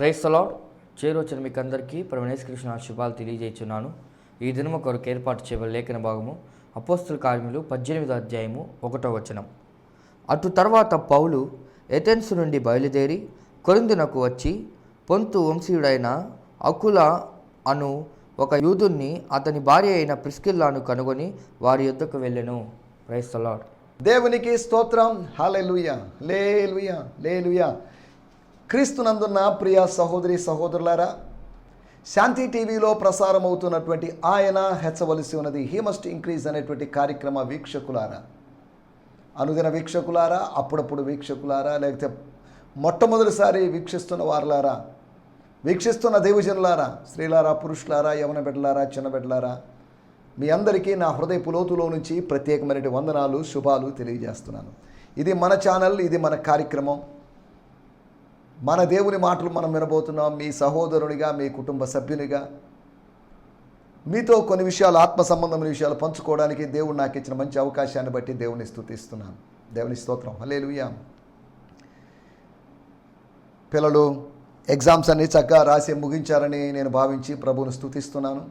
Praise the lord. చేరొచ్చిన మీకు అందరికీ ప్రభువైన యేసుక్రీస్తు శుభాలు తెలియజేస్తున్నాను. ఈ దినము కొరకు ఏర్పాటు చేయబడిన లేఖన భాగము అపోస్తల కార్యములు 18వ అధ్యాయము 1వ వచనం. అటు తర్వాత పౌలు ఎథెన్స్ నుండి బయలుదేరి కొరింథునకు వచ్చి పొంతు వంశీయుడైన అకుల అను ఒక యూదుని అతని భార్య అయిన ప్రిస్కిల్లాను కనుగొని వారి యొద్దకు వెళ్ళెను. Praise the lord. దేవునికి స్తోత్రం. హల్లెలూయా, హల్లెలూయా, హల్లెలూయా. క్రీస్తునందున్న ప్రియ సహోదరి సహోదరులారా, శాంతి టీవీలో ప్రసారం అవుతున్నటువంటి ఆయన హెచ్చవలసి ఉన్నది, హీ మస్ట్ ఇంక్రీజ్ అనేటువంటి కార్యక్రమ వీక్షకులారా, అనుదిన వీక్షకులారా, అప్పుడప్పుడు వీక్షకులారా, లేకపోతే మొట్టమొదటిసారి వీక్షిస్తున్న వారులారా, వీక్షిస్తున్న దేవజనులారా, స్త్రీలారా, పురుషులారా, యవన బిడ్డలారా, చిన్న బిడ్డలారా, మీ అందరికీ నా హృదయపు లోతులో నుంచి ప్రత్యేకమైన వందనాలు, శుభాలు తెలియజేస్తున్నాను. ఇది మన ఛానల్, ఇది మన కార్యక్రమం. మన దేవుని మాటలు మనం వినబోతున్నాం. మీ సహోదరునిగా, మీ కుటుంబ సభ్యునిగా మీతో కొన్ని విషయాలు, ఆత్మ సంబంధమైన విషయాలు పంచుకోవడానికి దేవుడు నాకు ఇచ్చిన మంచి అవకాశాన్ని బట్టి దేవుని స్తుతిస్తున్నాను. దేవుని స్తోత్రం. హల్లెలూయా. పిల్లలు ఎగ్జామ్స్ అన్నీ చక్కగా రాసి ముగించారని నేను భావించి ప్రభువుని స్తుతిస్తున్నాను.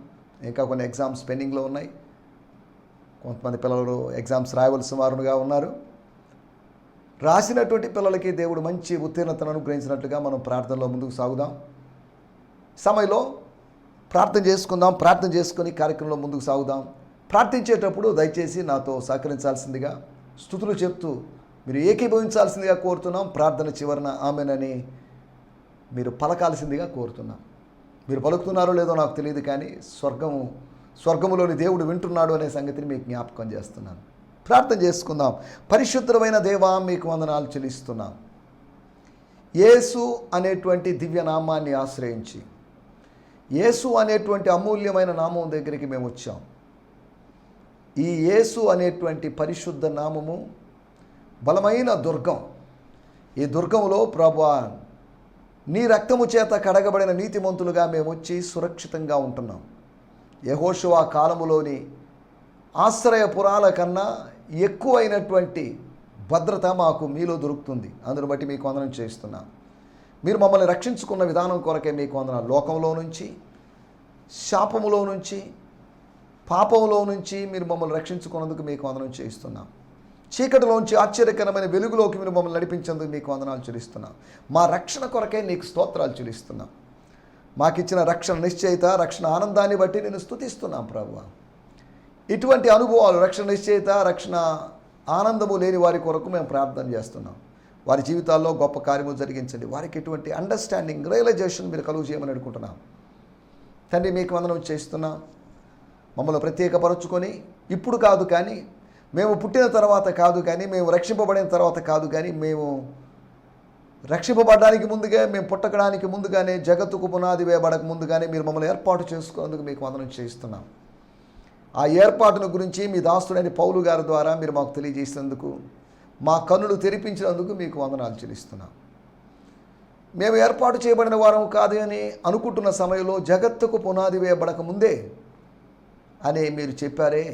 ఇంకా కొన్ని ఎగ్జామ్స్ పెండింగ్లో ఉన్నాయి. కొంతమంది పిల్లలు ఎగ్జామ్స్ రాయవలసిన వారుగా ఉన్నారు. రాసినటువంటి పిల్లలకి దేవుడు మంచి ఉత్తీర్ణతను అనుగ్రహించినట్లుగా మనం ప్రార్థనలో ముందుకు సాగుదాం. సమయంలో ప్రార్థన చేసుకుందాం. ప్రార్థన చేసుకొని కార్యక్రమంలో ముందుకు సాగుదాం. ప్రార్థించేటప్పుడు దయచేసి నాతో సహకరించాల్సిందిగా, స్తుతులు చెప్తూ మీరు ఏకీభవించాల్సిందిగా కోరుతున్నాం. ప్రార్థన చివరన ఆమెనని మీరు పలకాల్సిందిగా కోరుతున్నాం. మీరు పలుకుతున్నారో లేదో నాకు తెలియదు, కానీ స్వర్గములోని దేవుడు వింటున్నాడు అనే సంగతిని మీకు జ్ఞాపకం చేస్తున్నాను. ప్రార్థన చేసుకుందాం. పరిశుద్ధమైన దేవా, మీకు వందనాలు చెల్లిస్తున్నాం. యేసు అనేటువంటి దివ్య నామాన్ని ఆశ్రయించి, యేసు అనేటువంటి అమూల్యమైన నామం దగ్గరికి మేము వచ్చాం. ఈ యేసు అనేటువంటి పరిశుద్ధ నామము బలమైన దుర్గం. ఈ దుర్గములో ప్రభువా, నీ రక్తము చేత కడగబడిన నీతిమంతులుగా మేము వచ్చి సురక్షితంగా ఉంటున్నాం. యెహోషువ కాలములోని ఆశ్రయపురాల కన్నా ఎక్కువైనటువంటి భద్రత మాకు మీలో దొరుకుతుంది. అందును బట్టి మీకు వందనం చేస్తున్నాం. మీరు మమ్మల్ని రక్షించుకున్న విధానం కొరకే మీకు వందనాలు. లోకంలో నుంచి, శాపములో నుంచి, పాపంలో నుంచి మీరు మమ్మల్ని రక్షించుకున్నందుకు మీకు వందనం చేస్తున్నాం. చీకటిలోంచి ఆశ్చర్యకరమైన వెలుగులోకి మీరు మమ్మల్ని నడిపించేందుకు మీకు వందనాలు చెల్లిస్తున్నాం. మా రక్షణ కొరకే నీకు స్తోత్రాలు చెల్లిస్తున్నాం. మాకిచ్చిన రక్షణ నిశ్చయిత, రక్షణ ఆనందాన్ని బట్టి నేను స్తుతిస్తున్నాం ప్రభువా. ఇటువంటి అనుభవాలు, రక్షణ నిశ్చయిత, రక్షణ ఆనందము లేని వారి కొరకు మేము ప్రార్థన చేస్తున్నాం. వారి జీవితాల్లో గొప్ప కార్యము జరిగించండి. వారికి ఎటువంటి అండర్స్టాండింగ్, రియలైజేషన్ మీరు కలుగు చేయమని అడుగుతున్నాం. తండ్రి, మీకు వందనం చేస్తున్నాం. మమ్మల్ని ప్రత్యేకపరచుకొని, ఇప్పుడు కాదు కానీ, మేము పుట్టిన తర్వాత కాదు కానీ, మేము రక్షింపబడిన తర్వాత కాదు కానీ, మేము రక్షింపబడడానికి ముందుగా, మేము పుట్టకడానికి ముందుగానే, జగత్తుకు పునాది వేయబడక ముందుగానే మీరు మమ్మల్ని ఏర్పాటు చేసుకున్నందుకు మీకు వందనం చేస్తున్నాం. ఆ ఏర్పాటును గురించి మీ దాస్తుడైన పౌలు గారి ద్వారా మీరు మాకు తెలియజేసినందుకు, మా కన్నులు తెరిపించినందుకు మీకు వందనాలు చెల్లిస్తున్నాం. మేము ఏర్పాటు చేయబడిన వారం కాదు అని అనుకుంటున్న సమయంలో జగత్తుకు పునాది వేయబడక ముందే అని మీరు చెప్పారే,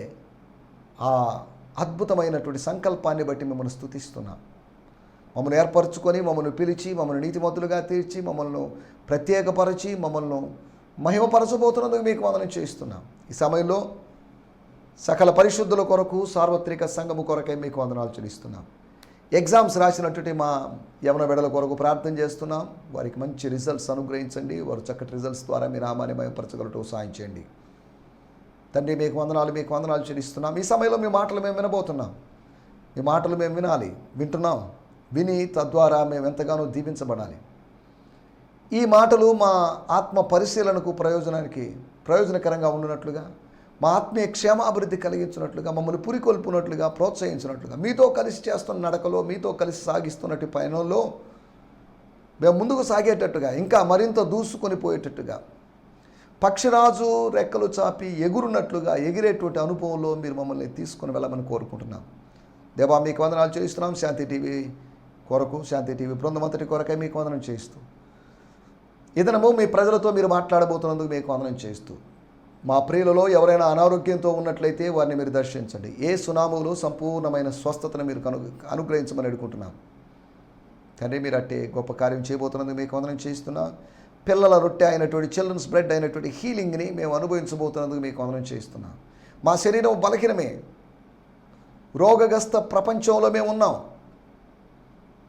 ఆ అద్భుతమైనటువంటి సంకల్పాన్ని బట్టి మిమ్మల్ని స్తుతిస్తున్నాం. మమ్మల్ని ఏర్పరచుకొని, మమ్మల్ని పిలిచి, మమ్మల్ని నీతిమంతులుగా తీర్చి, మమ్మల్ని ప్రత్యేకపరిచి, మమ్మల్ని మహిమపరచబోతున్నందుకు మీకు వందనం చేస్తున్నాం. ఈ సమయంలో సకల పరిశుద్ధుల కొరకు, సార్వత్రిక సంఘము కొరకై మీకు వందనాలు చెల్లిస్తున్నాం. ఎగ్జామ్స్ రాసినటువంటి మా యవన బిడ్డల కొరకు ప్రార్థన చేస్తున్నాం. వారికి మంచి రిజల్ట్స్ అనుగ్రహించండి. వారు చక్కటి రిజల్ట్స్ ద్వారా మీ నామాన్ని మహిమపరచగలటూ సాయం చేయండి. తండ్రి, మీకు వందనాలు చెల్లిస్తున్నాం. ఈ సమయంలో మీ మాటలు మేము వినబోతున్నాం. మీ మాటలు మేము వింటున్నాం. విని తద్వారా మేము ఎంతగానో దీవించబడాలి. ఈ మాటలు మా ఆత్మ పరిశీలనకు ప్రయోజనకరంగా ఉండినట్లుగా, మా ఆత్మీయ క్షేమాభివృద్ధి కలిగించినట్లుగా, మమ్మల్ని పురికొల్పునట్లుగా, ప్రోత్సహించినట్లుగా, మీతో కలిసి చేస్తున్న నడకలో, మీతో కలిసి సాగిస్తున్నట్టు పయనంలో మేము ముందుకు సాగేటట్టుగా, ఇంకా మరింత దూసుకొని పోయేటట్టుగా, పక్షిరాజు రెక్కలు చాపి ఎగురున్నట్లుగా ఎగిరేటువంటి అనుభవంలో మీరు మమ్మల్ని తీసుకుని వెళ్ళమని కోరుకుంటున్నాం. దేవా, మీకు వందనాలు చేస్తున్నాం. శాంతి టీవీ కొరకు, శాంతి టీవీ బృందమంతటి కొరకై మీకు వందనం చేస్తూ, ఈ దినము మీ ప్రజలతో మీరు మాట్లాడబోతున్నందుకు మీకు వందనం చేస్తూ, మా ప్రియులలో ఎవరైనా అనారోగ్యంతో ఉన్నట్లయితే వారిని మీరు దర్శించండి. ఏ సునాములు సంపూర్ణమైన స్వస్థతను మీరు అనుగ్రహించమని అడుగుకుంటున్నాం. తండ్రి, మీరు అట్టే గొప్ప కార్యం చేయబోతున్నందుకు మీకు వందనం చేస్తున్నా. పిల్లల రొట్టె అయినటువంటి చిల్డ్రన్స్ బ్రెడ్ అయినటువంటి హీలింగ్ని మేము అనుభవించబోతున్నందుకు మీకు వందనం చేస్తున్నాం. మా శరీరం బలహీనమే, రోగగ్రస్త ప్రపంచంలో మేము ఉన్నాం,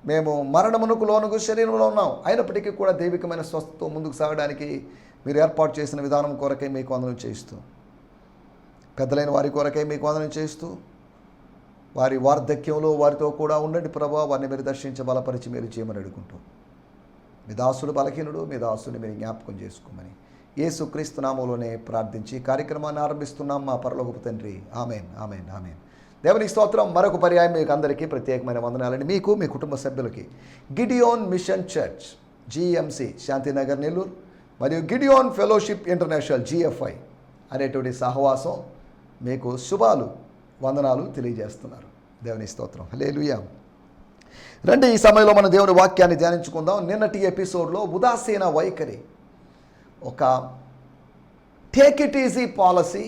మేము మరణమునకు లోనుకు శరీరంలో ఉన్నాం. అయినప్పటికీ కూడా దైవికమైన స్వస్థతో ముందుకు సాగడానికి మీరు ఏర్పాటు చేసిన విధానం కొరకై మీకు వందనం చేస్తూ, పెద్దలైన వారి కొరకై మీకు వందనం చేస్తూ, వారి వార్ధక్యంలో వారితో కూడా ఉండండి ప్రభా. వారిని మీరు దర్శించి బలపరిచి మీరు చేయమని అడుగుకుంటూ, మీ దాసుడు బలహీనుడు, మీ దాసుని మీరు జ్ఞాపకం చేసుకోమని యేసుక్రీస్తు నామములోనే ప్రార్థించి కార్యక్రమాన్ని ఆరంభిస్తున్నాం మా పరలోకపు తండ్రి. Amen, amen, amen. దేవుని స్తోత్రం. మరొక పర్యాయం మీకు అందరికీ ప్రత్యేకమైన వందనాలండి. మీకు, మీ కుటుంబ సభ్యులకి Gideon machine church GMC Shantinagar Nellore మరియు గిడియోన్ ఫెలోషిప్ ఇంటర్నేషనల్ GFI అనేటువంటి సహవాసం మీకు శుభాలు, వందనాలు తెలియజేస్తున్నారు. దేవుని స్తోత్రం. హల్లెలూయా. రండి, ఈ సమయంలో మన దేవుని వాక్యాన్ని ధ్యానించుకుందాం. నిన్నటి ఎపిసోడ్లో ఉదాసీన వైఖరి, ఒక టేక్ ఇట్ ఈజీ పాలసీ,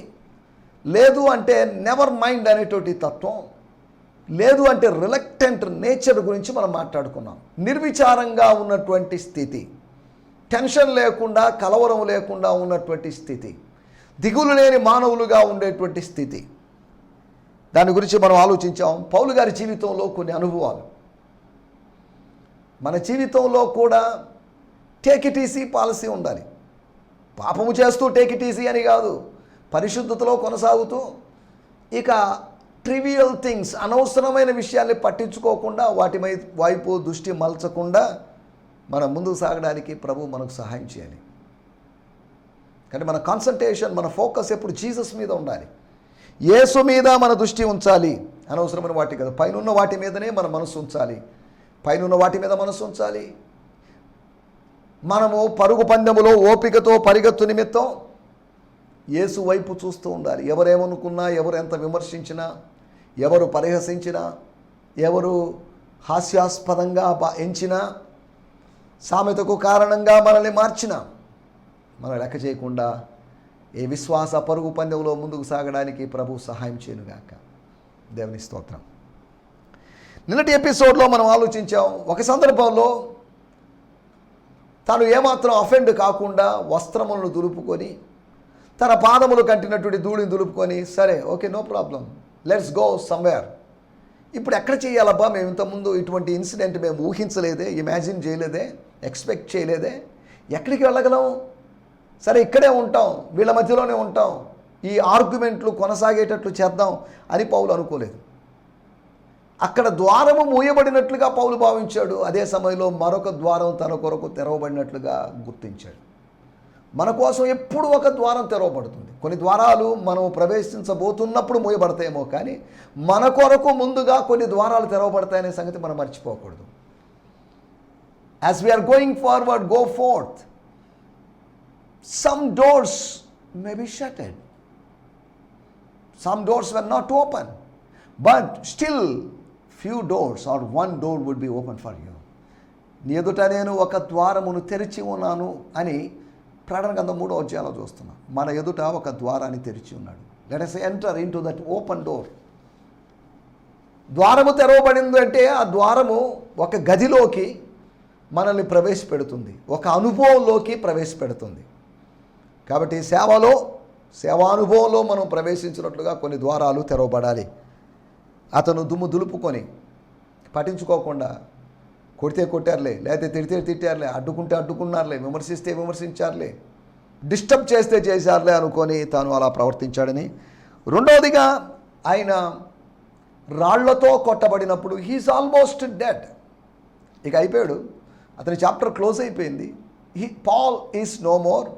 లేదు అంటే నెవర్ మైండ్ అనేటువంటి తత్వం, లేదు అంటే రిలక్టెంట్ నేచర్ గురించి మనం మాట్లాడుకున్నాం. నిర్విచారంగా ఉన్నటువంటి స్థితి, టెన్షన్ లేకుండా, కలవరం లేకుండా ఉన్నటువంటి స్థితి, దిగులు లేని మానవులుగా ఉండేటువంటి స్థితి, దాని గురించి మనం ఆలోచించాం. పౌలు గారి జీవితంలో కొన్ని అనుభవాలు, మన జీవితంలో కూడా టేక్ ఇట్ ఈజీ పాలసీ ఉండాలి. పాపము చేస్తూ టేక్ ఇట్ ఈజీ అని కాదు, పరిశుద్ధతలో కొనసాగుతూ ఇక ట్రివియల్ థింగ్స్, అనవసరమైన విషయాల్ని పట్టించుకోకుండా వాటి వైపు దృష్టి మలచకుండా మనం ముందుకు సాగడానికి ప్రభు మనకు సహాయం చేయాలి. కానీ మన కాన్సన్ట్రేషన్, మన ఫోకస్ ఎప్పుడు జీసస్ మీద ఉండాలి, యేసు మీద మన దృష్టి ఉంచాలి. అనవసరమైన వాటి కదా, పైనున్న వాటి మీదనే మన మనసు ఉంచాలి, పైనున్న వాటి మీద మనసు ఉంచాలి. మనము పరుగు పందెములో ఓపికతో పరిగెత్తు నిమిత్తం యేసు వైపు చూస్తూ ఉండాలి. ఎవరేమనుకున్నా, ఎవరు ఎంత విమర్శించినా, ఎవరు పరిహసించినా, ఎవరు హాస్యాస్పదంగా ఎంచినా, సామెతకు కారణంగా మనల్ని మార్చినా, మనం లెక్క చేయకుండా ఈ విశ్వాస పరుగు పందెంలో ముందుకు సాగడానికి ప్రభు సహాయం చేయనుగాక. దేవుని స్తోత్రం. నిన్నటి ఎపిసోడ్లో మనం ఆలోచించాం, ఒక సందర్భంలో తాను ఏమాత్రం అఫెండ్ కాకుండా వస్త్రములను దులుపుకొని, తన పాదములు కంటినటువంటి ధూళిని దులుపుకొని, సరే okay no problem, let's go somewhere. ఇప్పుడు ఎక్కడ చేయాలబ్బా, మేము ఇంతకుముందు ఇటువంటి ఇన్సిడెంట్ మేము ఊహించలేదే, ఇమాజిన్ చేయలేదే, ఎక్స్పెక్ట్ చేయలేదే, ఎక్కడికి వెళ్ళగలం, సరే ఇక్కడే ఉంటాం, వీళ్ళ మధ్యలోనే ఉంటాం, ఈ ఆర్గ్యుమెంట్లు కొనసాగేటట్లు చేద్దాం అని పౌలు అనుకోలేదు. అక్కడ ద్వారము మూయబడినట్లుగా పౌలు భావించాడు. అదే సమయంలో మరొక ద్వారం తన కొరకు తెరవబడినట్లుగా గుర్తించాడు. మన కోసం ఎప్పుడు ఒక ద్వారం తెరవబడుతుంది. కొన్ని ద్వారాలు మనం ప్రవేశించబోతున్నప్పుడు మూయబడతాయేమో, కానీ మన కొరకు ముందుగా కొన్ని ద్వారాలు తెరవబడతాయనే సంగతి మనం మర్చిపోకూడదు. As we are going forward, go forth, some doors may be shuttered, some doors were not open, but still few doors or one door would be open for you. నీ ఎదుట నేను ఒక ద్వారమును తెరిచి ఉన్నాను అని ప్రకటన గ్రంథం 3వ అధ్యాయంలో చూస్తున్నాం. మన ఎదుట ఒక ద్వారాన్ని తెరిచి ఉన్నాడు. Let us enter into that open door. ద్వారము తెరవబడింది అంటే ఆ ద్వారము ఒక గదిలోకి మనల్ని ప్రవేశపెడుతుంది, ఒక అనుభవంలోకి ప్రవేశపెడుతుంది. కాబట్టి సేవానుభవంలో మనం ప్రవేశించినట్లుగా కొన్ని ద్వారాలు తెరవబడాలి. అతను దుమ్ము దులుపుకొని పట్టించుకోకుండా, కొడితే కొట్టారులే, లేకపోతే తిడితే తిట్టారులే, అడ్డుకుంటే అడ్డుకున్నారులే, విమర్శిస్తే విమర్శించారులే, డిస్టర్బ్ చేస్తే చేశారులే అనుకొని తాను అలా ప్రవర్తించాడని. రెండవదిగా ఆయన రాళ్లతో కొట్టబడినప్పుడు హీఈస్ ఆల్మోస్ట్ డెడ్. ఇక అయిపోయాడు, అతని చాప్టర్ క్లోజ్ అయిపోయింది. Paul is no more,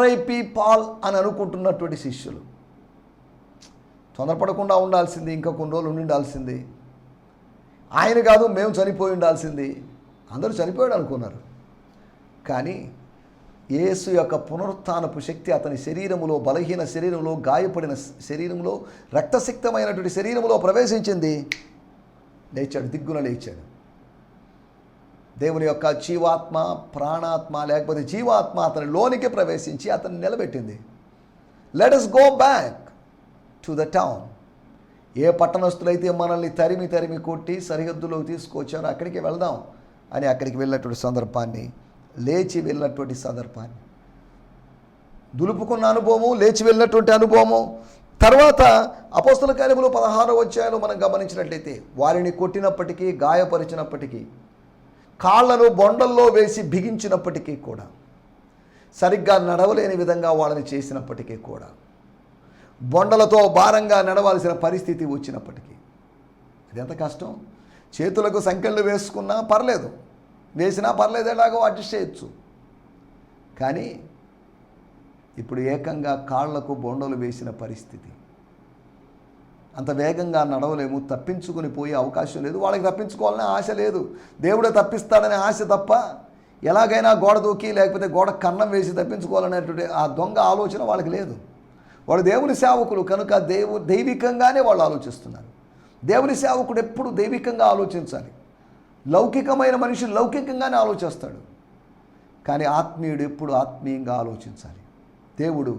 RIP Paul అని అనుకుంటున్నటువంటి శిష్యులు తొందరపడకుండా ఉండాల్సింది, ఇంకా కొన్ని రోజులు ఉండాల్సింది. ఆయన కాదు, మేము చనిపోయి ఉండాల్సింది. అందరూ చనిపోయాడు అనుకున్నారు. కానీ యేసు యొక్క పునరుత్థానపు శక్తి అతని శరీరములో, బలహీన శరీరంలో, గాయపడిన శరీరంలో, రక్తసిక్తమైనటువంటి శరీరంలో ప్రవేశించింది. లేచాడు, దిగ్గున లేచాడు. దేవుని యొక్క జీవాత్మ, ప్రాణాత్మ లేకపోతే జీవాత్మ అతని లోనికి ప్రవేశించి అతన్ని నిలబెట్టింది. Let us go back to the town. ఏ పట్టణస్తులైతే మనల్ని తరిమి తరిమి కొట్టి సరిహద్దులోకి తీసుకొచ్చారో అక్కడికి వెళ్దాం అని అక్కడికి వెళ్ళినటువంటి సందర్భాన్ని లేచి వెళ్ళినటువంటి సందర్భాన్ని, దులుపుకున్న అనుభవము, లేచి వెళ్ళినటువంటి అనుభవము. తర్వాత అపోస్తల కార్యములు 16వ అధ్యాయంలో మనం గమనించినట్లయితే వారిని కొట్టినప్పటికీ, గాయపరిచినప్పటికీ, కాళ్లను బొండల్లో వేసి బిగించినప్పటికీ కూడా, సరిగ్గా నడవలేని విధంగా వాళ్ళని చేసినప్పటికీ కూడా, బొండలతో భారంగా నడవాల్సిన పరిస్థితి వచ్చినప్పటికీ, అది ఎంత కష్టం. చేతులకు సంకెళ్ళు వేసుకున్నా పర్లేదు, వేసినా పర్లేదు, ఎలాగో అడ్జస్ట్ చేయొచ్చు. కానీ ఇప్పుడు ఏకంగా కాళ్లకు బొండలు వేసిన పరిస్థితి. అంత వేగంగా నడవలేము, తప్పించుకుని పోయే అవకాశం లేదు. వాళ్ళకి తప్పించుకోవాలనే ఆశ లేదు, దేవుడే తప్పిస్తాడనే ఆశ తప్ప ఎలాగైనా గోడ దూకి లేకపోతే గోడ కన్నం వేసి తప్పించుకోవాలనేటువంటి ఆ దొంగ ఆలోచన వాళ్ళకి లేదు. వాళ్ళు దేవుని సేవకులు కనుక దైవికంగానే వాళ్ళు ఆలోచిస్తున్నారు. దేవుని సేవకుడు ఎప్పుడు దైవికంగా ఆలోచించాలి. లౌకికమైన మనిషి లౌకికంగానే ఆలోచిస్తాడు, కానీ ఆత్మీయుడు ఎప్పుడు ఆత్మీయంగా ఆలోచించాలి. దేవుడు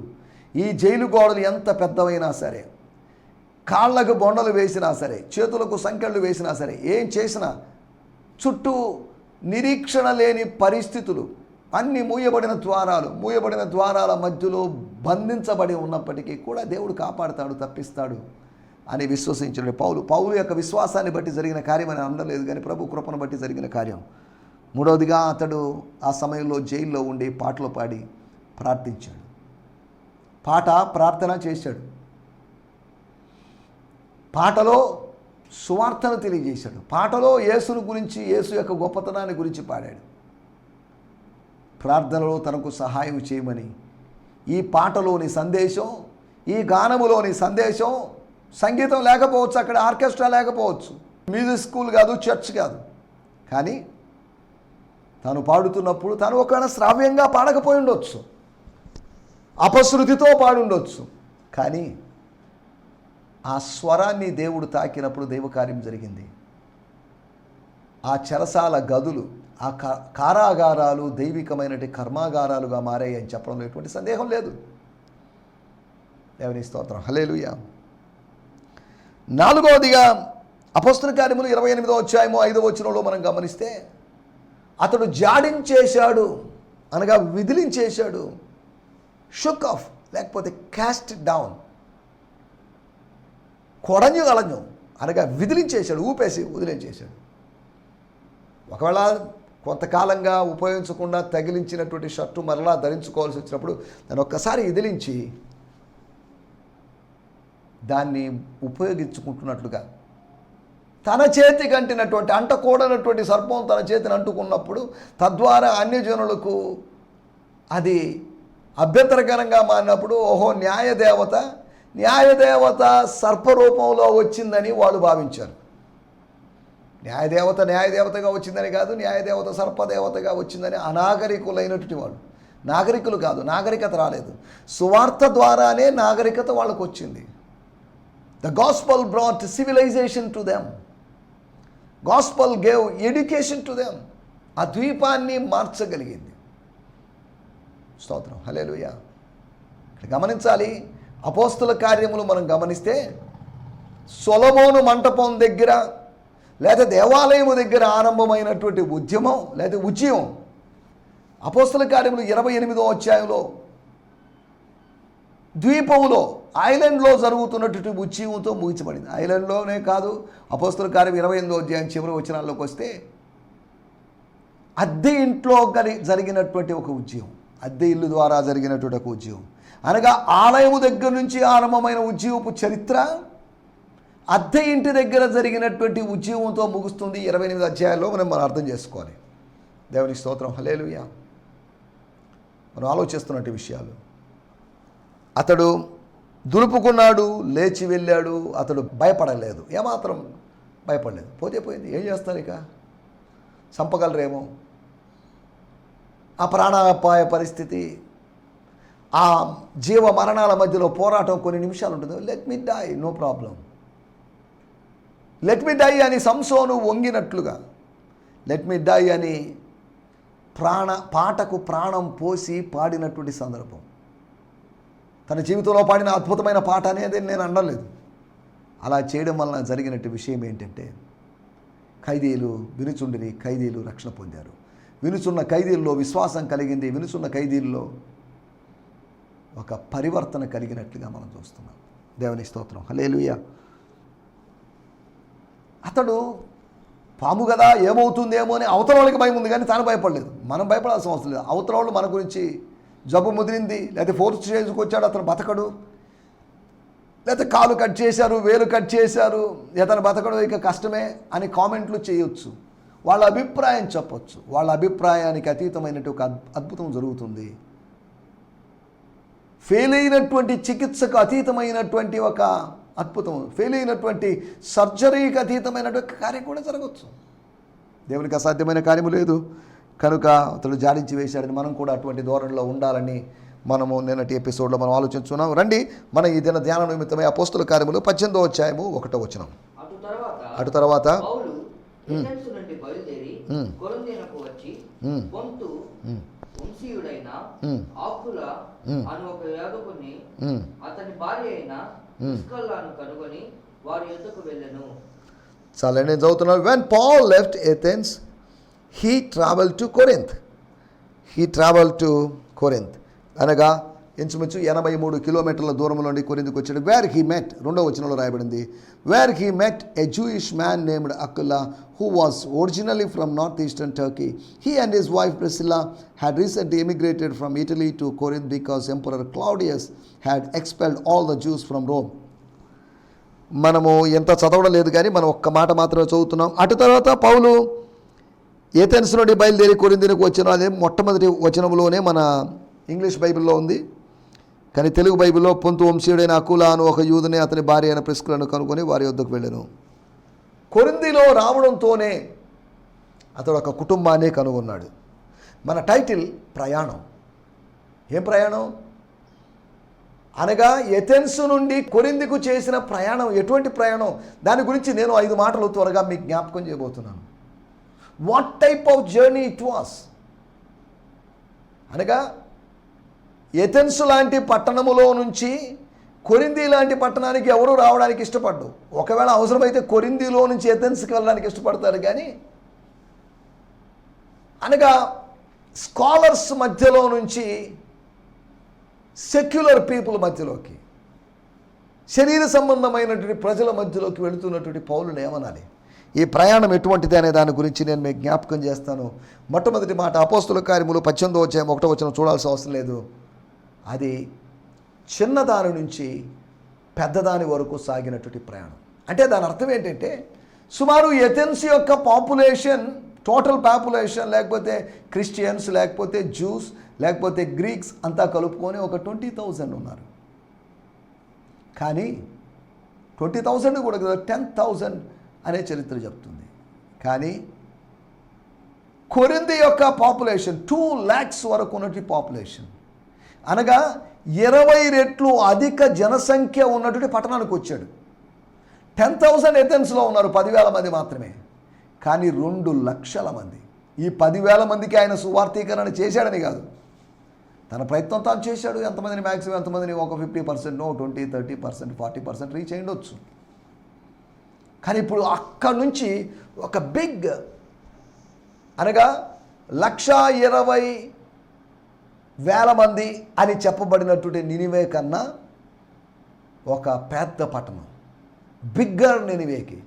ఈ జైలు గోడలు ఎంత పెద్దవైనా సరే, కాళ్ళకు బొండలు వేసినా సరే, చేతులకు సంకెళ్ళు వేసినా సరే, ఏం చేసినా చుట్టూ నిరీక్షణ లేని పరిస్థితులు, అన్ని మూయబడిన ద్వారాల మధ్యలో బంధించబడి ఉన్నప్పటికీ కూడా దేవుడు కాపాడుతాడు, తప్పిస్తాడు అని విశ్వసించాడు పౌలు యొక్క విశ్వాసాన్ని బట్టి జరిగిన కార్యం అని అనలేదు, కానీ ప్రభు కృపను బట్టి జరిగిన కార్యం. మూడవదిగా అతడు ఆ సమయంలో జైల్లో ఉండి పాటలు పాడి ప్రార్థించాడు. ప్రార్థన చేశాడు. పాటలో సువార్తను తెలియజేశాడు. పాటలో యేసును గురించి, యేసు యొక్క గొప్పతనాన్ని గురించి పాడాడు. ప్రార్థనలో తనకు సహాయం చేయమని ఈ పాటలోని సందేశం, ఈ గానములోని సందేశం, సంగీతం లేకపోవచ్చు, అక్కడ ఆర్కెస్ట్రా లేకపోవచ్చు, మ్యూజిక్ స్కూల్ కాదు, చర్చ్ కాదు, కానీ తాను పాడుతున్నప్పుడు తాను ఒకవేళ శ్రావ్యంగా పాడకపోయి ఉండొచ్చు, అపశృతితో పాడి ఉండొచ్చు, కానీ ఆ స్వరాన్ని దేవుడు తాకినప్పుడు దైవకార్యం జరిగింది. ఆ చెరసాల గదులు, ఆ కారాగారాలు దైవికమైనటువంటి కర్మాగారాలుగా మారాయి అని చెప్పడంలో ఎటువంటి సందేహం లేదు. దేవుని స్తోత్రం, హల్లెలూయా. నాలుగవదిగా అపోస్తల కార్యములు 28వ అధ్యాయము 5వ వచనంలో మనం గమనిస్తే, అతడు జాడించేశాడు అనగా విదిలించేశాడు, షుక్ ఆఫ్ లేకపోతే క్యాస్ట్ డౌన్, కొడഞ്ഞു అనగా విదిలించేశాడు, ఊపేసి వదిలించేశాడు. ఒకవేళ కొంతకాలంగా ఉపయోగించకుండా తగిలించినటువంటి షర్టు మరలా ధరించుకోవాల్సి వచ్చినప్పుడు దాన్ని ఒక్కసారి విదిలించి దాన్ని ఉపయోగించుకుంటున్నట్లుగా, తన చేతికి అంటినటువంటి అంటకూడనటువంటి సర్పం తన చేతిని అంటుకున్నప్పుడు తద్వారా అన్యజనులకు అది అభ్యంతరకరంగా మారినప్పుడు, ఓహో న్యాయదేవత సర్పరూపంలో వచ్చిందని వాళ్ళు భావించారు. న్యాయదేవతగా వచ్చిందని కాదు, న్యాయదేవత సర్పదేవతగా వచ్చిందని అనాగరికులైనటువంటి వాళ్ళు. నాగరికులు కాదు, నాగరికత రాలేదు, సువార్త ద్వారానే నాగరికత వాళ్ళకు వచ్చింది. The gospel brought civilisation to them, gospel gave education to them. ఆ ద్వీపాన్ని మార్చగలిగింది. స్తోత్రం, హల్లెలూయా. ఇక్కడ గమనించాలి, అపోస్తల కార్యములు మనం గమనిస్తే సొలొమోను మంటపం దగ్గర లేదా దేవాలయము దగ్గర ఆరంభమైనటువంటి ఉద్యమం లేదా ఉద్యమం అపోస్తల కార్యములు 28వ అధ్యాయంలో ద్వీపంలో, ఐలాండ్లో జరుగుతున్నటువంటి ఉద్యమంతో ముగించబడింది. ఐలాండ్లోనే కాదు, అపోస్తల కార్యం 28వ అధ్యాయం చివరి వచనాల్లోకి వస్తే అద్దె ఇంట్లో జరిగినటువంటి ఒక ఉద్యమం, అద్దె ఇల్లు ద్వారా జరిగినటువంటి ఒక ఉద్యమం అనగా ఆలయము దగ్గర నుంచి ఆరంభమైన ఉద్యమపు చరిత్ర అద్దె ఇంటి దగ్గర జరిగినటువంటి ఉద్యమంతో ముగుస్తుంది. 28 అధ్యాయాల్లో మనం అర్థం చేసుకోవాలి. దేవునికి స్తోత్రం, హల్లెలూయా. మనం ఆలోచిస్తున్నట్టు విషయాలు. అతడు దులుపుకున్నాడు, లేచి వెళ్ళాడు. అతడు భయపడలేదు, ఏమాత్రం భయపడలేదు. పోతే పోయింది, ఏం చేస్తారు, ఇక చంపగలరేమో, ఆ ప్రాణాపాయ పరిస్థితి, ఆ జీవ మరణాల మధ్యలో పోరాటం కొన్ని నిమిషాలు ఉంటుంది. Let me die, no problem, let me die అని సంసోను వంగినట్లుగా, లెట్ మీ డై అని పాటకు ప్రాణం పోసి పాడినటువంటి సందర్భం. తన జీవితంలో పాడిన అద్భుతమైన పాట అనేది నేను అనలేదు. అలా చేయడం వలన జరిగినట్టు విషయం ఏంటంటే, ఖైదీలు వినుచుండిరి, ఖైదీలు రక్షణ పొందారు. వినుచున్న ఖైదీల్లో విశ్వాసం కలిగింది. వినుచున్న ఖైదీల్లో ఒక పరివర్తన కలిగినట్లుగా మనం చూస్తున్నాం. దేవుని స్తోత్రం. హల్లెలూయా. అతడు పాము కదా ఏమవుతుందేమో అని అవతల వాళ్ళకి భయం ఉంది, కానీ తాను భయపడలేదు. మనం భయపడాల్సిన అవసరం లేదు. అవతల వాళ్ళు మన గురించి జబ్బు ముదిరింది, లేకపోతే 4th స్టేజ్కి వచ్చాడు, అతను బతకడు, లేకపోతే కాలు కట్ చేశారు, వేలు కట్ చేశారు, ఇతను బతకడు, ఇక కష్టమే అని కామెంట్లు చేయొచ్చు. వాళ్ళ అభిప్రాయం చెప్పొచ్చు. వాళ్ళ అభిప్రాయానికి అతీతమైనటువంటి ఒక అద్భుతం జరుగుతుంది. ఫెయిల్ అయినటువంటి చికిత్సకు అతీతమైనటువంటి ఒక అద్భుతం, ఫెయిల్ అయినటువంటి సర్జరీకి అతీతమైనటువంటి కార్యం కూడా జరగవచ్చు. దేవునికి అసాధ్యమైన కార్యము లేదు. కనుక అతడు జాడించి వేశాడని మనం కూడా అటువంటి ధోరణిలో ఉండాలని మనము నిన్నటి ఎపిసోడ్లో మనం ఆలోచించున్నాం. రండి, మన ఈ దిన ధ్యాన నిమిత్తమై అపోస్తుల కార్యములు 18వ అధ్యాయము 1వ వచనం. అటు తర్వాత చాలా నేను చదువుతున్నాను. When Paul left Athens he traveled to Corinth. అనగా ఇంచుమించు 83 కిలోమీటర్ల దూరం నుండి కొరింథుకు వచ్చాడు. వేర్ హీ మెట్, 2వ వచనంలో రాయబడింది, where he met a Jewish man named Aquila who was originally from northeastern Turkey. He and his wife Priscilla had recently immigrated from Italy to Corinth because Emperor Claudius had expelled all the Jews from Rome. మనము ఎంత చదవడం లేదు కానీ మనం ఒక్క మాట మాత్రమే చదువుతున్నాం. అటు తర్వాత పౌలు ఏథెన్స్ నుండి బయలుదేరి కొరింథుకు వచ్చిన అదే మొట్టమొదటి వచనంలోనే మన ఇంగ్లీష్ బైబిల్లో ఉంది. కానీ తెలుగు బైబిల్లో పొంతు వంశీయుడైన అకులా అను ఒక యూదుని అతని భార్య అయిన ప్రిస్కిల్లను కనుక్కొని వారి వద్దకు వెళ్ళాను. కొరింథీలో రావడంతోనే అతడు ఒక కుటుంబాన్ని కనుగొన్నాడు. మన టైటిల్ ప్రయాణం. ఏం ప్రయాణం అనగా ఎథెన్స్ నుండి కొరింథుకు చేసిన ప్రయాణం. ఎటువంటి ప్రయాణం, దాని గురించి నేను 5 మాటలు త్వరగా మీకు జ్ఞాపకం చేయబోతున్నాను. What type of journey it was అనగా ఎథెన్స్ లాంటి పట్టణములో నుంచి కొరింథీ లాంటి పట్టణానికి ఎవరు రావడానికి ఇష్టపడ్డు. ఒకవేళ అవసరమైతే కొరింథీలో నుంచి ఎథెన్స్కి వెళ్ళడానికి ఇష్టపడతారు. కానీ అనగా స్కాలర్స్ మధ్యలో నుంచి సెక్యులర్ పీపుల్ మధ్యలోకి, శరీర సంబంధమైనటువంటి ప్రజల మధ్యలోకి వెళుతున్నటువంటి పౌలుని ఏమనాలి, ఈ ప్రయాణం ఎటువంటిది అనే దాని గురించి నేను మీకు జ్ఞాపకం చేస్తాను. మొట్టమొదటి మాట అపోస్తుల కార్యములు 18వ అధ్యాయం 1వ వచనం చూడాల్సిన అవసరం లేదు. అది చిన్నదాని నుంచి పెద్దదాని వరకు సాగినటువంటి ప్రయాణం. అంటే దాని అర్థం ఏంటంటే సుమారు ఎథెన్స్ యొక్క పాపులేషన్, టోటల్ పాపులేషన్, లేకపోతే క్రిస్టియన్స్, లేకపోతే జూస్, లేకపోతే గ్రీక్స్ అంతా కలుపుకొని ఒక 20,000 ఉన్నారు. కానీ 20,000 కూడా 10,000 అనే చరిత్ర చెప్తుంది. కానీ కొరింథీ యొక్క పాపులేషన్ 2 lakhs వరకు ఉన్నటువంటి పాపులేషన్, అనగా 20 రెట్లు అధిక జనసంఖ్య ఉన్నటువంటి పట్టణానికి వచ్చాడు. 10,000 ఎథెన్స్లో ఉన్నారు, 10,000 మంది మాత్రమే. కానీ 2 లక్షల మంది. ఈ 10,000 మందికి ఆయన సువార్థీకరణ చేశాడని కాదు, తన ప్రయత్నం తాను చేశాడు. ఎంతమందిని మ్యాక్సిమం ఎంతమందిని ఒక 50%, 20, 30%, 40% రీచ్ అయ్యుండొచ్చు. కానీ ఇప్పుడు అక్కడి నుంచి ఒక బిగ్, అనగా 120,000 మంది అని చెప్పబడినటువంటి నినివే కన్నా ఒక పెద్ద పట్టణం, బిగ్గర్ నినివేకి.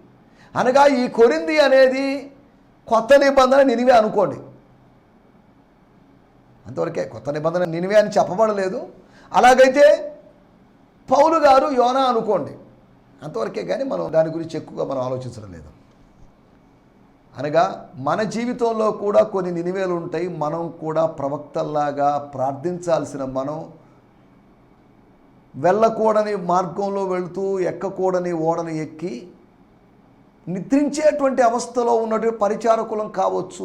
అనగా ఈ కొరింథీ అనేది కొత్త నిబంధన నినివే అనుకోండి, అంతవరకే. కొత్త నిబంధన నినివే అని చెప్పబడలేదు. అలాగైతే పౌలు గారు యోనా అనుకోండి, అంతవరకే. కానీ మనం దాని గురించి ఎక్కువగా మనం ఆలోచించడం లేదు. అనగా మన జీవితంలో కూడా కొన్ని నినివేలు ఉంటాయి. మనం కూడా ప్రవక్తల్లాగా ప్రార్థించాల్సిన, మనం వెళ్ళకూడని మార్గంలో వెళుతూ ఎక్కకూడని ఓడని ఎక్కి నిద్రించేటువంటి అవస్థలో ఉన్నటువంటి పరిచారకులం కావచ్చు.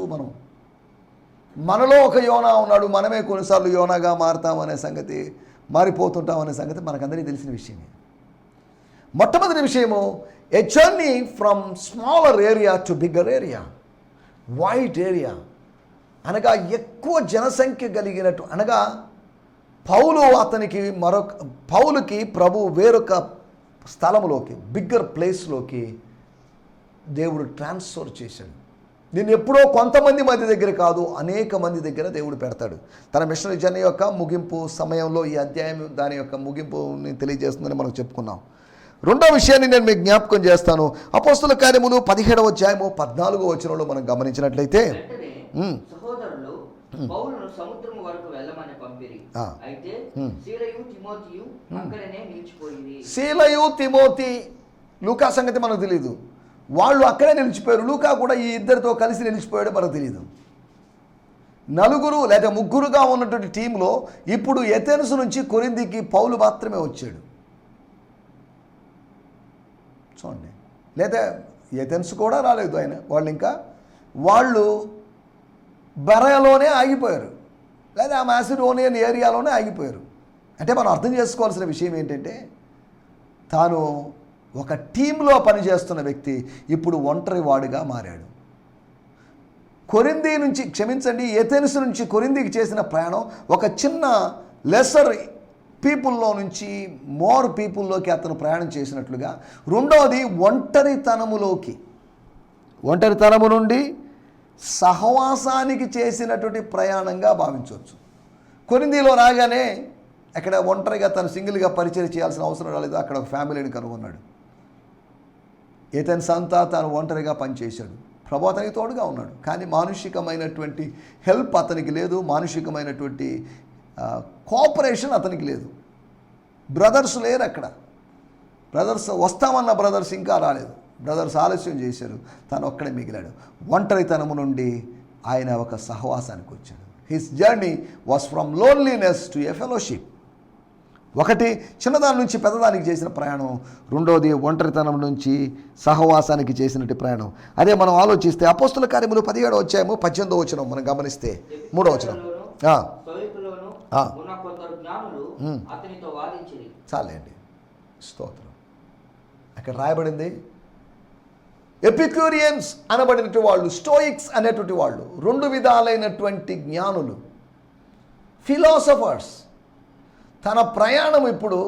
మనలో ఒక యోనా ఉన్నాడు. మనమే కొన్నిసార్లు యోనాగా మారుతామనే సంగతి, మారిపోతుంటామనే సంగతి మనకందరికీ తెలిసిన విషయమే. మొట్టమొదటి విషయము, ఏ journey from smaller area to bigger area, wide area. అనగా ఎక్కువ జనసంఖ్య కలిగినట్టు, అనగా పౌలుకి ప్రభు వేరొక స్థలంలోకి, బిగ్గర్ ప్లేస్లోకి దేవుడు ట్రాన్స్ఫర్ చేశాడు. నిన్ను ఎప్పుడో కొంతమంది మధ్య దగ్గర కాదు, అనేక మంది దగ్గర దేవుడు పెడతాడు. తన మిషనరీ జర్నీ యొక్క ముగింపు సమయంలో ఈ అధ్యాయం దాని యొక్క ముగింపుని తెలియజేస్తుందని మనం చెప్పుకున్నాం. రెండో విషయాన్ని నేను మీకు జ్ఞాపకం చేస్తాను. అపోస్తుల కార్యములు 17వ అధ్యాయము 14వ వచనంలో మనం గమనించినట్లయితే, సహోదరులు పౌలును సముద్రము వరకు వెళ్ళమని పంపిరి. అయితే సీలయు తిమోతియు అక్కడనే నిలిచిపోయింది. సీలయు తిమోతి, లూకా సంగతి మనకు తెలియదు, వాళ్ళు అక్కడే నిలిచిపోయారు. లూకా కూడా ఈ ఇద్దరితో కలిసి నిలిచిపోయాడు మనకు తెలియదు. నలుగురు లేదా ముగ్గురుగా ఉన్నటువంటి టీంలో ఇప్పుడు ఎథెన్స్ నుంచి కొరింథీకి పౌలు మాత్రమే వచ్చాడు. చూడండి, లేదా ఎథెన్స్ కూడా రాలేదు ఆయన, వాళ్ళు బెరయలోనే ఆగిపోయారు, లేదా ఆ మాసిడోనియన్ ఏరియాలోనే ఆగిపోయారు. అంటే మనం అర్థం చేసుకోవాల్సిన విషయం ఏంటంటే, తాను ఒక టీంలో పనిచేస్తున్న వ్యక్తి ఇప్పుడు ఒంటరి వాడిగా మారాడు. కొరింథీ నుంచి, క్షమించండి, ఎథెన్స్ నుంచి కొరింథీకి చేసిన ప్రయాణం ఒక చిన్న లెసర్ పీపుల్లో నుంచి మోర్ పీపుల్లోకి అతను ప్రయాణం చేసినట్లుగా, రెండవది ఒంటరితనము నుండి సహవాసానికి చేసినటువంటి ప్రయాణంగా భావించవచ్చు. కొరింథీలో రాగానే అక్కడ ఒంటరిగా తను సింగిల్గా పరిచయం చేయాల్సిన అవసరం రాలేదు, అక్కడ ఒక ఫ్యామిలీని కనుగొన్నాడు. ఎథెన్స్ అంతా తాను ఒంటరిగా పనిచేశాడు. ప్రభు అతనికి తోడుగా ఉన్నాడు, కానీ మానుషికమైనటువంటి హెల్ప్ అతనికి లేదు, మానుషికమైనటువంటి కోఆపరేషన్ అతనికి లేదు. బ్రదర్స్ లేరు అక్కడ. వస్తామన్న బ్రదర్స్ ఇంకా రాలేదు, బ్రదర్స్ ఆలస్యం చేశారు, తను ఒక్కడే మిగిలాడు. ఒంటరితనము నుండి ఆయన ఒక సహవాసానికి వచ్చాడు. His journey was from loneliness to a fellowship. ఒకటి చిన్నదాని నుంచి పెద్దదానికి చేసిన ప్రయాణం, రెండోది ఒంటరితనం నుంచి సహవాసానికి చేసినట్టు ప్రయాణం. అదే మనం ఆలోచిస్తే అపోస్తుల కార్యములు 17వ అధ్యాయము 18వ వచనం మనం గమనిస్తే 3వ వచనం, చాలండి, స్తోత్రం. అక్కడ రాయబడింది ఎపిక్యూరియన్స్ అనబడినటువంటి వాళ్ళు, స్టోయిక్స్ అనేటువంటి వాళ్ళు, రెండు విధాలైనటువంటి జ్ఞానులు, ఫిలాసఫర్స్. తన ప్రయాణం ఇప్పుడు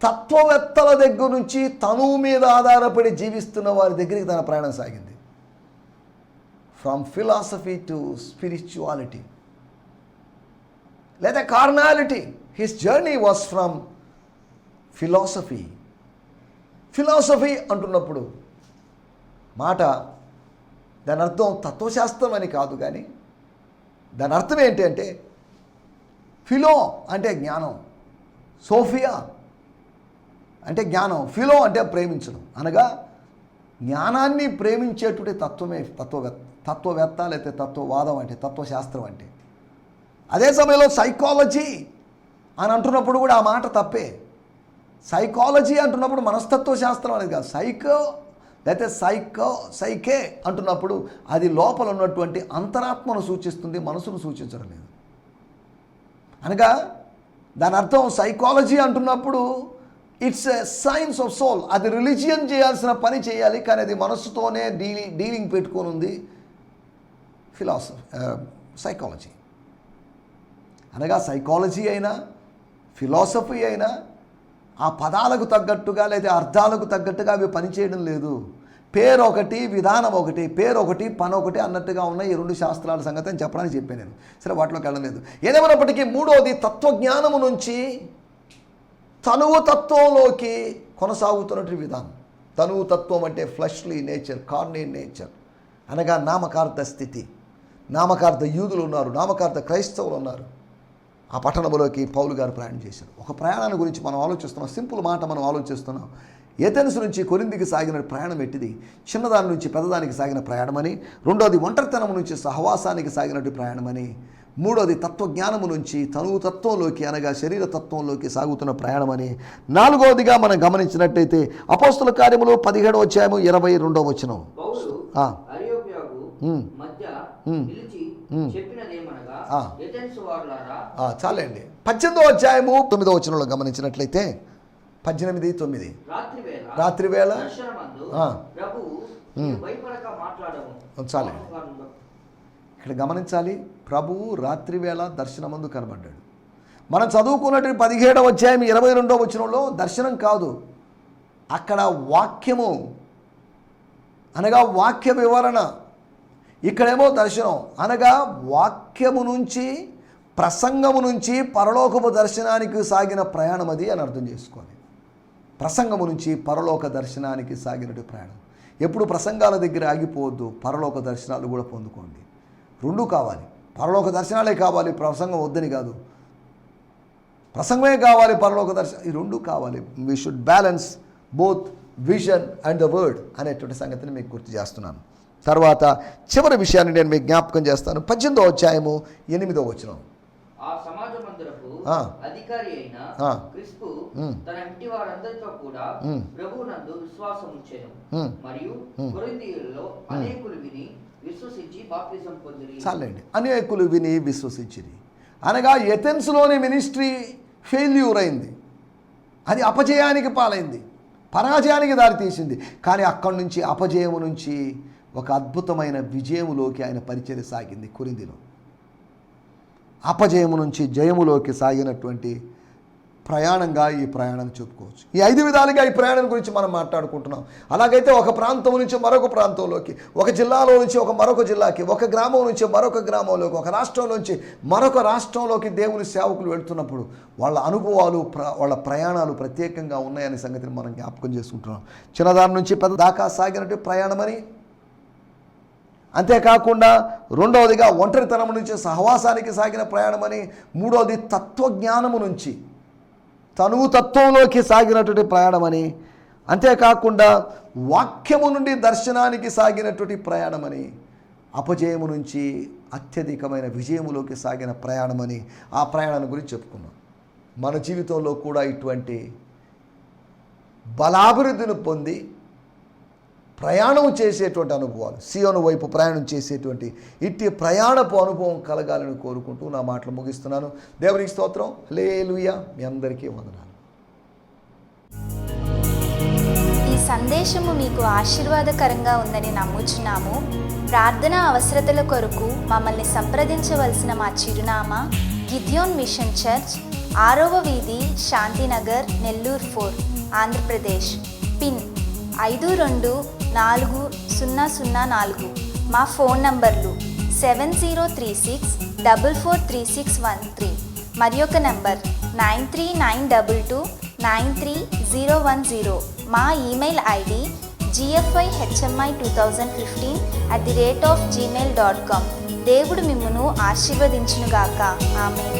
తత్వవేత్తల దగ్గర నుంచి తనువు మీద ఆధారపడి జీవిస్తున్న వారి దగ్గరికి తన ప్రయాణం సాగింది. ఫ్రమ్ ఫిలాసఫీ టు స్పిరిచువాలిటీ లేదా carnality. His journey was from philosophy. Philosophy అంటున్నప్పుడు మాట దాని అర్థం తత్వశాస్త్రం అని కాదు, కానీ దాని అర్థం ఏంటి అంటే, ఫిలో అంటే జ్ఞానం, సోఫియా అంటే జ్ఞానం, ఫిలో అంటే ప్రేమించడం, అనగా జ్ఞానాన్ని ప్రేమించేటువంటి తత్వమే తత్వవేత్త లేకపోతే తత్వవాదం అంటే, తత్వశాస్త్రం అంటే. అదే సమయంలో సైకాలజీ అని అంటున్నప్పుడు కూడా ఆ మాట తప్పే. సైకాలజీ అంటున్నప్పుడు మనస్తత్వ శాస్త్రం అనేది కాదు, సైకే అంటున్నప్పుడు అది లోపల ఉన్నటువంటి అంతరాత్మను సూచిస్తుంది, మనసును సూచించడం లేదు. అనగా దాని అర్థం సైకాలజీ అంటున్నప్పుడు it's a science of soul. అది రిలీజియన్ చేయాల్సిన పని చేయాలి, కానీ అది మనస్సుతోనే డీలింగ్ పెట్టుకొని ఉంది సైకాలజీ. అనగా సైకాలజీ అయినా ఫిలాసఫీ అయినా ఆ పదాలకు తగ్గట్టుగా లేదా అర్థాలకు తగ్గట్టుగా అవి పనిచేయడం లేదు. పేరు ఒకటి, విధానం ఒకటి, పేరు ఒకటి, పని ఒకటి అన్నట్టుగా ఉన్న ఈ రెండు శాస్త్రాల సంగతి అని చెప్పడానికి చెప్పాను నేను. సరే, వాటిలోకి వెళ్ళలేదు. ఏదేమైనప్పటికీ మూడోది తత్వజ్ఞానము నుంచి తనువు తత్వంలోకి కొనసాగుతున్నటువంటి విధానం. తనువు తత్వం అంటే ఫ్లెష్లీ నేచర్, కార్నీ నేచర్, అనగా నామకార్థ స్థితి. నామకార్థ యూదులు ఉన్నారు, నామకార్థ క్రైస్తవులు ఉన్నారు. ఆ పట్టణంలోకి పౌలు గారు ప్రయాణం చేశారు. ఒక ప్రయాణాన్ని గురించి మనం ఆలోచిస్తున్నాం, సింపుల్ మాట మనం ఆలోచిస్తున్నాం. ఎథెన్స్ నుంచి కొరింథీకి సాగిన ప్రయాణం ఎట్టిది? చిన్నదాని నుంచి పెద్దదానికి సాగిన ప్రయాణమని, రెండోది ఒంటరితనం నుంచి సహవాసానికి సాగినట్టు ప్రయాణమని, మూడోది తత్వజ్ఞానము నుంచి తనువు తత్వంలోకి అనగా శరీర తత్వంలోకి సాగుతున్న ప్రయాణమని, నాలుగోదిగా మనం గమనించినట్టయితే అపోస్తుల కార్యములు 17వ అధ్యాయము 22వ వచనం. చాలండి. 18వ అధ్యాయము 9వ వచనంలో గమనించినట్లయితే 18:9 రాత్రివేళ చాలండి. ఇక్కడ గమనించాలి, ప్రభువు రాత్రివేళ దర్శనమందు కనబడ్డాడు. మనం చదువుకున్నట్టు 17వ అధ్యాయం 22వ వచనంలో దర్శనం కాదు, అక్కడ వాక్యము అనగా వాక్య వివరణ, ఇక్కడేమో దర్శనం అనగా వాక్యము నుంచి ప్రసంగము నుంచి పరలోకపు దర్శనానికి సాగిన ప్రయాణం అది అని అర్థం చేసుకోవాలి. ప్రసంగము నుంచి పరలోక దర్శనానికి సాగినట్టు ప్రయాణం. ఎప్పుడు ప్రసంగాల దగ్గర ఆగిపోవద్దు, పరలోక దర్శనాలు కూడా పొందుకోండి. రెండూ కావాలి, పరలోక దర్శనాలే కావాలి, ప్రసంగం వద్దని కాదు. ప్రసంగమే కావాలి, పరలోక దర్శనం ఈ రెండూ కావాలి. We should balance both vision and the word అనేటువంటి సంగతిని మీకు గుర్తు చేస్తున్నాను. తర్వాత చివరి విషయాన్ని నేను మీకు జ్ఞాపకం చేస్తాను. 18వ అధ్యాయము 8వ వచనం. ఆ సమాజ మందిరపు అధికారి అయిన క్రిస్పు తన ఇంటి వారందరితో కూడా ప్రభువునందు విశ్వాసం ఉంచెను మరియు కొరింథీయులలో అనేకులు విని విశ్వసించి బాప్తిజం పొందిరి. చాలండి, అనేకులు విని విశ్వసించిరి అనగా ఎథెన్స్లోని మినిస్ట్రీ ఫెయిల్యూర్ అయింది, అది అపజయానికి పాలైంది, పరాజయానికి దారితీసింది. కానీ అక్కడి నుంచి అపజయము నుంచి ఒక అద్భుతమైన విజయములోకి ఆయన పరిచర్య సాగింది. కొరింథీలో అపజయము నుంచి జయములోకి సాగినటువంటి ప్రయాణంగా ఈ ప్రయాణం చెప్పుకోవచ్చు. ఈ 5 విధాలుగా ఈ ప్రయాణం గురించి మనం మాట్లాడుకుంటున్నాం. అలాగైతే ఒక ప్రాంతం నుంచి మరొక ప్రాంతంలోకి, ఒక జిల్లాలో నుంచి మరొక జిల్లాకి, ఒక గ్రామం నుంచి మరొక గ్రామంలోకి, ఒక రాష్ట్రం నుంచి మరొక రాష్ట్రంలోకి దేవుని సేవకులు వెళ్తున్నప్పుడు వాళ్ళ అనుభవాలు, వాళ్ళ ప్రయాణాలు ప్రత్యేకంగా ఉన్నాయనే సంగతిని మనం జ్ఞాపకం చేసుకుంటున్నాం. చిన్నదాని నుంచి పెద్ద దాకా సాగినట్టు ప్రయాణమని, అంతేకాకుండా రెండవదిగా ఒంటరితనం నుంచి సహవాసానికి సాగిన ప్రయాణమని, మూడవది తత్వజ్ఞానము నుంచి తత్వంలోకి సాగినటువంటి ప్రయాణమని, అంతేకాకుండా వాక్యము నుండి దర్శనానికి సాగినటువంటి ప్రయాణమని, అపజయము నుంచి అత్యధికమైన విజయములోకి సాగిన ప్రయాణమని ఆ ప్రయాణం గురించి చెప్పుకున్నాం. మన జీవితంలో కూడా ఇటువంటి బలాభివృద్ధిని పొంది ప్రయాణం చేసేటువంటి అనుభవాలు, సియోను వైపు ప్రయాణం చేసేటువంటి ఇట్టి ప్రయాణపు అనుభవం కలగాలని కోరుకుంటూ నా మాటలు ముగిస్తున్నాను. దేవునికి స్తోత్రం. హల్లెలూయా. మీ అందరికీ వందనాలు. ఈ సందేశము మీకు ఆశీర్వాదకరంగా ఉందని నమ్ముచున్నాము. ప్రార్థనా అవసరతల కొరకు మమ్మల్ని సంప్రదించవలసిన మా చిరునామా గిద్యోన్ మిషన్ చర్చ్, 6వ వీధి, శాంతినగర్, నెల్లూరు 4, ఆంధ్రప్రదేశ్. పిన్ 524004. మా ఫోన్ నంబర్లు 7036443613 మరి ఒక నంబర్ 9392293010. మా ఈమెయిల్ ఐడి gfihmi2015@gmail.com. దేవుడు మిమ్మును ఆశీర్వదించునుగాక. ఆమేన్.